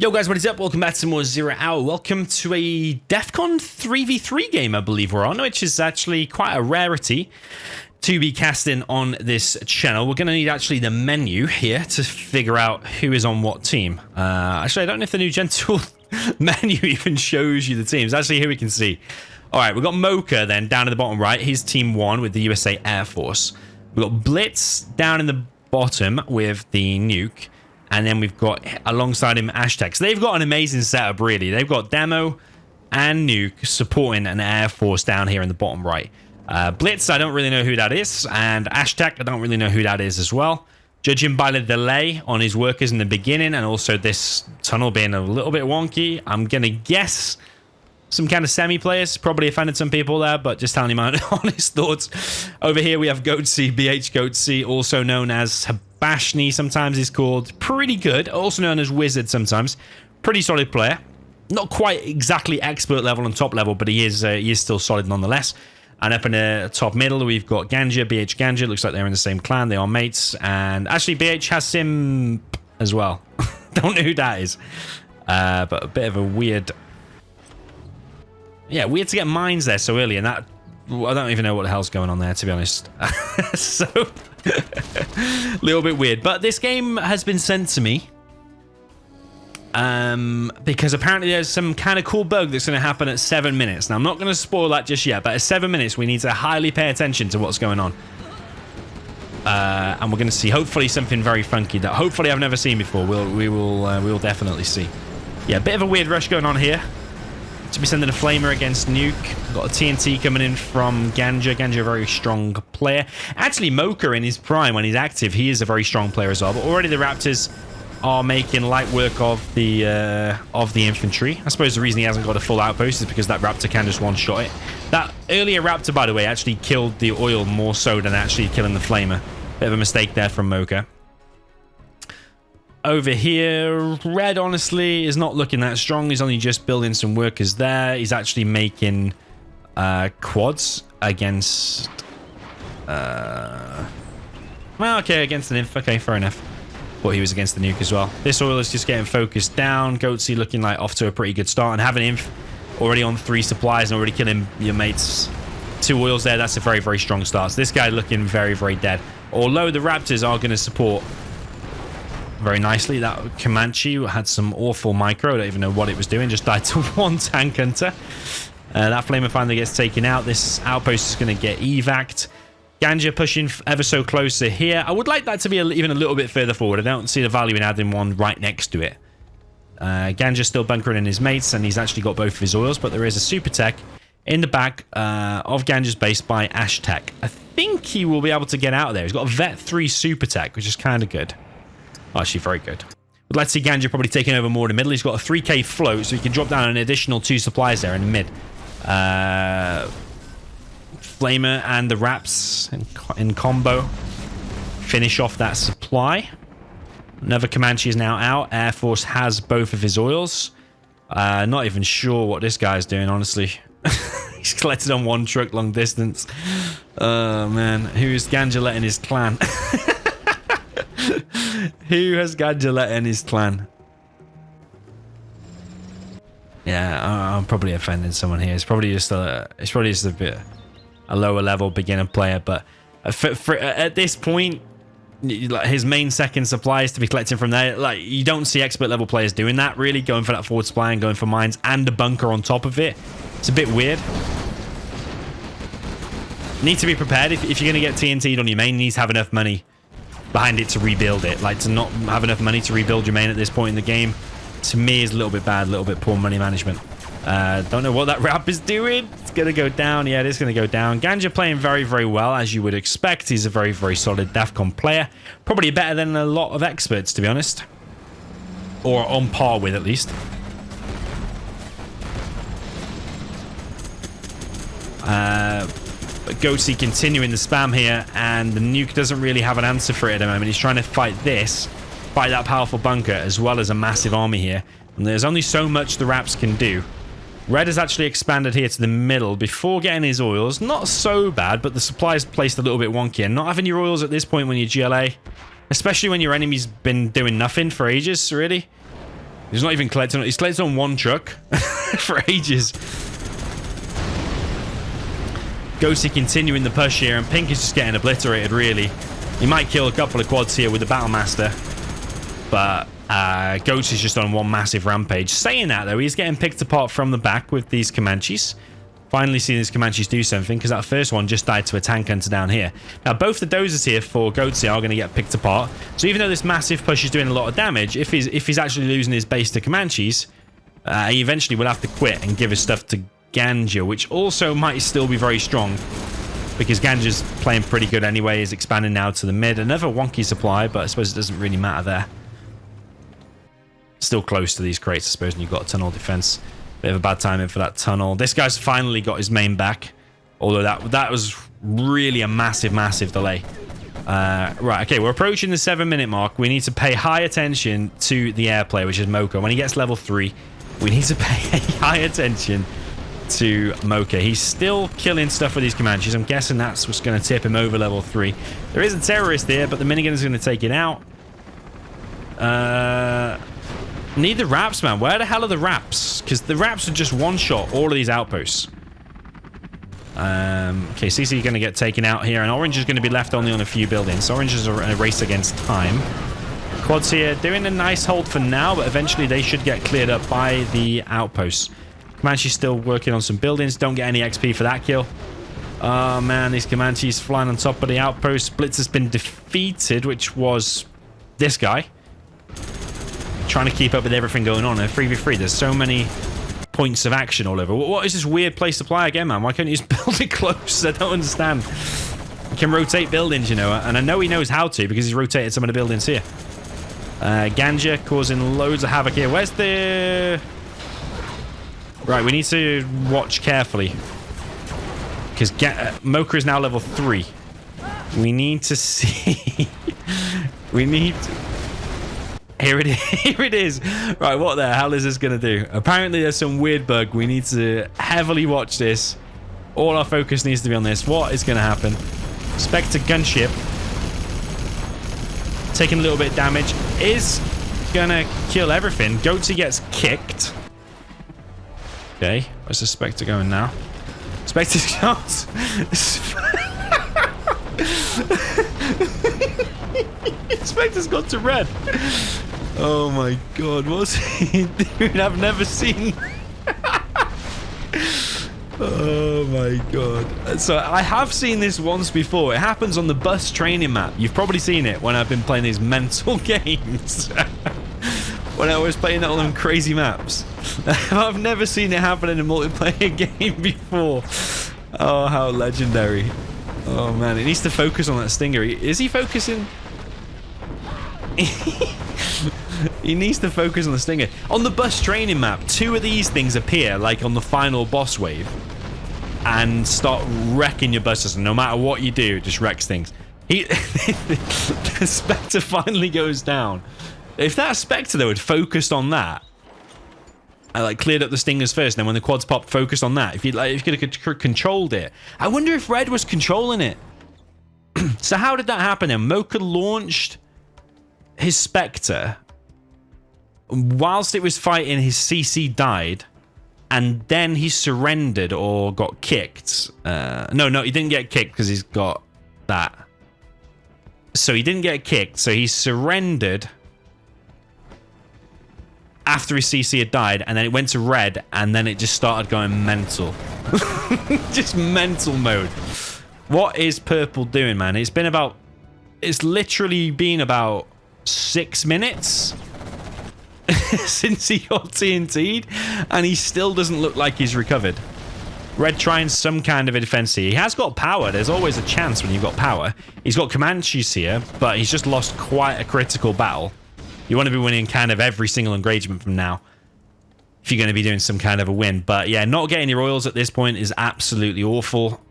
Yo guys, what is up? Welcome back to more Zero Hour. Welcome to a DEFCON 3v3 game, I believe we're on, which is actually quite a rarity to be casting on this channel. We're going to need actually the menu here to figure out who is on what team. Actually, I don't know if the new Gentle menu even shows you the teams. Actually, here we can see. All right, we've got Mocha then down at the bottom right. He's team 1 with the USA Air Force. We've got Blitz down in the bottom with the nuke. And then we've got, alongside him, Aztec. So they've got an amazing setup, really. They've got Demo and Nuke supporting an Air Force down here in the bottom right. Blitz, I don't really know who that is. And Aztec, I don't really know who that is as well. Judging by the delay on his workers in the beginning and also this tunnel being a little bit wonky, I'm going to guess some kind of semi-players. Probably offended some people there, but just telling you my honest thoughts. Over here, we have Goatsy, BH Goatsy, also known as Bashni, sometimes he's called. Pretty good, also known as Wizard sometimes. Pretty solid player. Not quite exactly expert level and top level, but he is still solid nonetheless. And up in the top middle, we've got Ganja, BH Ganja. Looks like they're in the same clan. They are mates. And actually, BH has Sim as well. Don't know who that is. But a bit of a weird... Yeah, weird to get mines there so early. And that... I don't even know what the hell's going on there, to be honest. So... a little bit weird, but this game has been sent to me because apparently there's some kind of cool bug that's going to happen at 7 minutes. Now I'm not going to spoil that just yet, but at 7 minutes we need to highly pay attention to what's going on, and we're going to see hopefully something very funky that hopefully I've never seen before. We'll definitely see. Yeah, a bit of a weird rush going on here. To be sending a flamer against Nuke. Got a TNT coming in from Ganja. Ganja, a very strong player. Actually, Mocha in his prime, when he's active, he is a very strong player as well. But already the Raptors are making light work of the infantry. I suppose the reason he hasn't got a full outpost is because that Raptor can just one-shot it. That earlier Raptor, by the way, actually killed the oil more so than actually killing the flamer. Bit of a mistake there from Mocha. Over here, Red, honestly, is not looking that strong. He's only just building some workers there. He's actually making quads against... well, okay, against the nymph. Okay, fair enough. Thought he was against the nuke as well. This oil is just getting focused down. Goatsy looking like off to a pretty good start. And having nymph already on 3 supplies and already killing your mates. 2 oils there, that's a very, very strong start. So this guy looking very, very dead. Although the Raptors are going to support... very nicely. That Comanche had some awful micro. I don't even know what it was doing. Just died to 1 tank hunter. That flamer finally gets taken out. This outpost is going to get evac'd. Ganja pushing ever so closer here. I would like that to be even a little bit further forward. I don't see the value in adding one right next to it. Ganja still bunkering in his mates, and he's actually got both of his oils, but there is a super tech in the back of Ganja's base by Aztec. I think he will be able to get out of there. He's got a Vet 3 super tech, which is kind of good. Actually, very good. Would like to see Ganja probably taking over more in the middle. He's got a 3k float, so he can drop down an additional 2 supplies there in the mid. Flamer and the Raps in combo finish off that supply. Another Comanche is now out. Air Force has both of his oils. Not even sure what this guy's doing, honestly. He's collected on 1 truck long distance. Oh, man. Who's Ganja letting his clan? Who has Ganja in his clan? Yeah, I'm probably offending someone here. It's probably just a bit a lower level beginner player, but at this point, like his main second supply is to be collecting from there. Like you don't see expert level players doing that really, going for that forward supply and going for mines and a bunker on top of it. It's a bit weird. Need to be prepared if you're going to get TNT'd on your main. You need to have enough money behind it to rebuild it. Like to not have enough money to rebuild your main at this point in the game, to me is a little bit bad, a little bit poor money management. Don't know what that Rap is doing. It's gonna go down. Yeah, it is gonna go down. Ganja playing very, very well, as you would expect. He's a very, very solid DEFCON player, probably better than a lot of experts, to be honest, or on par with at least. Goatsy continuing the spam here, and the nuke doesn't really have an answer for it at the moment. He's trying to fight that powerful bunker as well as a massive army here, and there's only so much the Raps can do. Red has actually expanded here to the middle before getting his oils. Not so bad, but the supply is placed a little bit wonky, and not having your oils at this point when you're GLA, especially when your enemy's been doing nothing for ages, really, He's not even collecting. He's collected on one truck for ages. Ghosty continuing the push here, and Pink is just getting obliterated, really. He might kill a couple of quads here with the Battlemaster, but Ghost is just on one massive rampage. Saying that, though, he's getting picked apart from the back with these Comanches. Finally seeing these Comanches do something, because that first one just died to a tank hunter down here. Now, both the dozers here for Goatsy are going to get picked apart. So even though this massive push is doing a lot of damage, if he's actually losing his base to Comanches, he eventually will have to quit and give his stuff to Ganja, which also might still be very strong, because Ganja's playing pretty good anyway. He's expanding now to the mid. Another wonky supply, but I suppose it doesn't really matter there. Still close to these crates, I suppose, and you've got a tunnel defense. Bit of a bad timing for that tunnel. This guy's finally got his main back, although that was really a massive delay. Right, okay, we're approaching the 7-minute mark. We need to pay high attention to the air player, which is Mocha. When he gets level 3, we need to pay high attention to Mocha. He's still killing stuff with these Comanches. I'm guessing that's what's going to tip him over level 3. There is a terrorist here, but the minigun is going to take it out. Need the Raps, man. Where the hell are the Raps? Because the Raps are just one-shot all of these outposts. Okay, CC going to get taken out here, and Orange is going to be left only on a few buildings. Orange is a race against time. Quads here doing a nice hold for now, but eventually they should get cleared up by the outposts. Comanche's still working on some buildings. Don't get any XP for that kill. Oh, man, these Comanches flying on top of the outpost. Blitz has been defeated, which was this guy. Trying to keep up with everything going on. 3v3, there's so many points of action all over. What is this weird place to play again, man? Why can't you just build it close? I don't understand. You can rotate buildings, you know, and I know he knows how to because he's rotated some of the buildings here. Ganja causing loads of havoc here. Where's the... Right, we need to watch carefully, because Mocha is now level 3. We need to see... we need to... Here it is. Here it is. Right, what the hell is this going to do? Apparently, there's some weird bug. We need to heavily watch this. All our focus needs to be on this. What is going to happen? Spectre gunship. Taking a little bit of damage. Is going to kill everything. Goatsy gets kicked. Okay. Where's the Spectre going now? Spectre's got... Spectre's got to red. Oh my god, what's he doing? I've never seen... Oh my god. So I have seen this once before. It happens on the bus training map. You've probably seen it when I've been playing these mental games. When I was playing all them crazy maps. I've never seen it happen in a multiplayer game before. Oh, how legendary. Oh man, it needs to focus on that stinger. Is he focusing? He needs to focus on the stinger. On the bus training map, 2 of these things appear, like on the final boss wave, and start wrecking your buses. And no matter what you do, it just wrecks things. The Spectre finally goes down. If that Spectre, though, had focused on that, I like cleared up the stingers first, and then when the quads popped, focused on that. If you could have controlled it. I wonder if Red was controlling it. So how did that happen then? Mocha launched his Spectre. Whilst it was fighting, his CC died, and then he surrendered or got kicked. No, he didn't get kicked because he's got that. So he didn't get kicked, so he surrendered after his CC had died, and then it went to red, and then it just started going mental. Just mental mode. What is purple doing, man? It's literally been about 6 minutes since he got TNT'd, and he still doesn't look like he's recovered. Red trying some kind of a defense here. He has got power. There's always a chance when you've got power. He's got Comanches here, but he's just lost quite a critical battle. You want to be winning kind of every single engagement from now if you're going to be doing some kind of a win. But yeah, not getting your oils at this point is absolutely awful.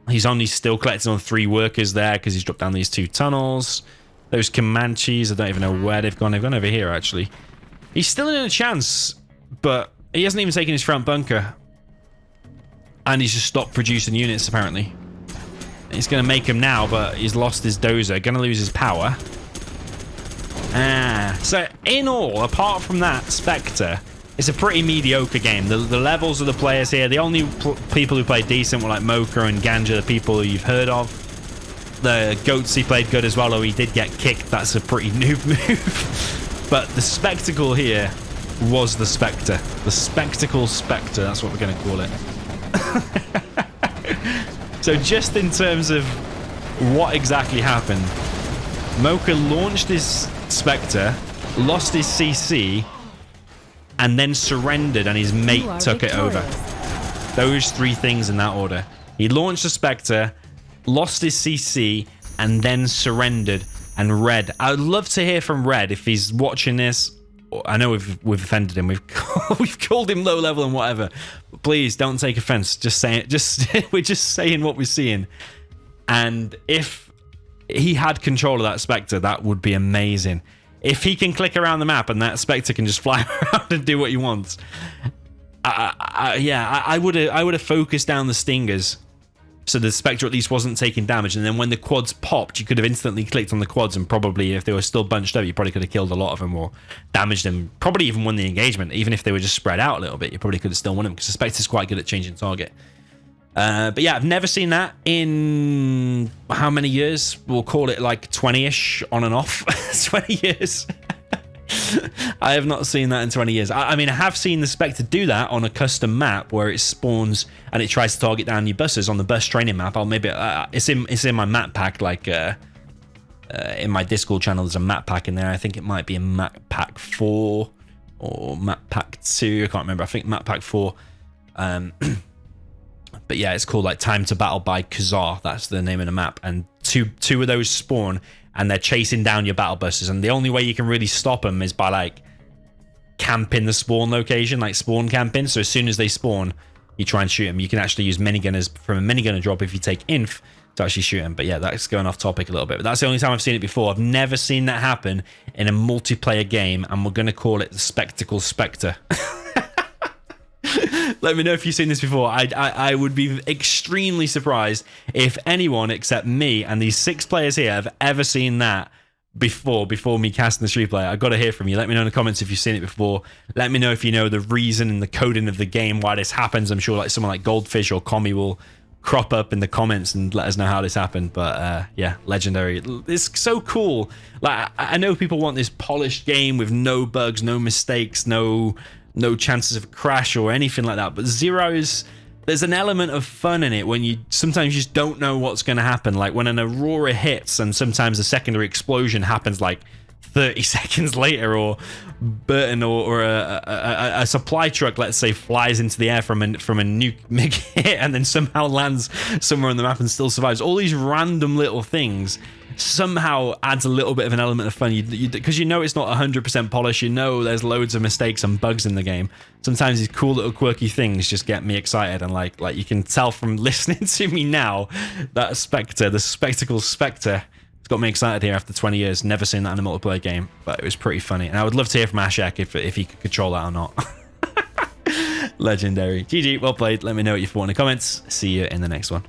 He's only still collecting on 3 workers there because he's dropped down these 2 tunnels. Those Comanches, I don't even know where they've gone. They've gone over here, actually. He's still in a chance, but he hasn't even taken his front bunker. And he's just stopped producing units, apparently. He's going to make him now, but he's lost his dozer. Going to lose his power. So in all, apart from that, Spectre, it's a pretty mediocre game. The levels of the players here, the only people who played decent were like Mocha and Ganja, the people who you've heard of. The Goatsy played good as well, though he did get kicked. That's a pretty noob move. But the spectacle here was the Spectre. The Spectacle Spectre, that's what we're going to call it. So just in terms of what exactly happened, Mocha launched his Spectre, lost his CC, and then surrendered, and his mate took it over. Those three things in that order. He launched the Spectre, lost his CC, and then surrendered. And Red, I would love to hear from Red if he's watching this. I know we've offended him. We've called him low level and whatever. But please don't take offense. Just saying. We're just saying what we're seeing. And if he had control of that Spectre, that would be amazing. If he can click around the map and that Spectre can just fly around and do what he wants, I would have focused down the stingers so the Spectre at least wasn't taking damage. And then when the quads popped, you could have instantly clicked on the quads, and probably if they were still bunched up, you probably could have killed a lot of them or damaged them. Probably even won the engagement. Even if they were just spread out a little bit, you probably could have still won them because the Spectre's quite good at changing target. But yeah, I've never seen that in how many years? We'll call it like 20-ish on and off. 20 years. I have not seen that in 20 years. I mean, I have seen the Spectre do that on a custom map where it spawns and it tries to target down your buses on the bus training map. I'll maybe it's in my map pack, like in my Discord channel. There's a map pack in there. I think it might be a map pack 4 or map pack 2. I can't remember. I think map pack 4. But yeah, it's called like Time to Battle by Khazar. That's the name of the map. And two of those spawn, and they're chasing down your battle buses. And the only way you can really stop them is by like camping the spawn location, like spawn camping. So as soon as they spawn, you try and shoot them. You can actually use minigunners from a minigunner drop if you take inf to actually shoot them. But yeah, that's going off topic a little bit. But that's the only time I've seen it before. I've never seen that happen in a multiplayer game, and we're going to call it the Spectacle Spectre. Let me know if you've seen this before. I would be extremely surprised if anyone except me and these 6 players here have ever seen that before me casting the street player. I've got to hear from you. Let me know in the comments if you've seen it before. Let me know if you know the reason and the coding of the game, why this happens. I'm sure like someone like Goldfish or Commie will crop up in the comments and let us know how this happened. But yeah, legendary. It's so cool. Like, I know people want this polished game with no bugs, no mistakes, no chances of crash or anything like that, but Zero's, there's an element of fun in it when you sometimes just don't know what's going to happen. Like when an Aurora hits and sometimes a secondary explosion happens like 30 seconds later, or Burton or a supply truck, let's say, flies into the air from a nuke MiG hit and then somehow lands somewhere on the map and still survives. All these random little things somehow adds a little bit of an element of fun, because you know it's not 100% polished. You know there's loads of mistakes and bugs in the game. Sometimes these cool little quirky things just get me excited, and like you can tell from listening to me now, that Spectre, the Spectacle Spectre, it's got me excited here after 20 years. Never seen that in a multiplayer game, but it was pretty funny, and I would love to hear from Ashak if he could control that or not. Legendary. GG, well played. Let me know what you thought in the comments. See you in the next one.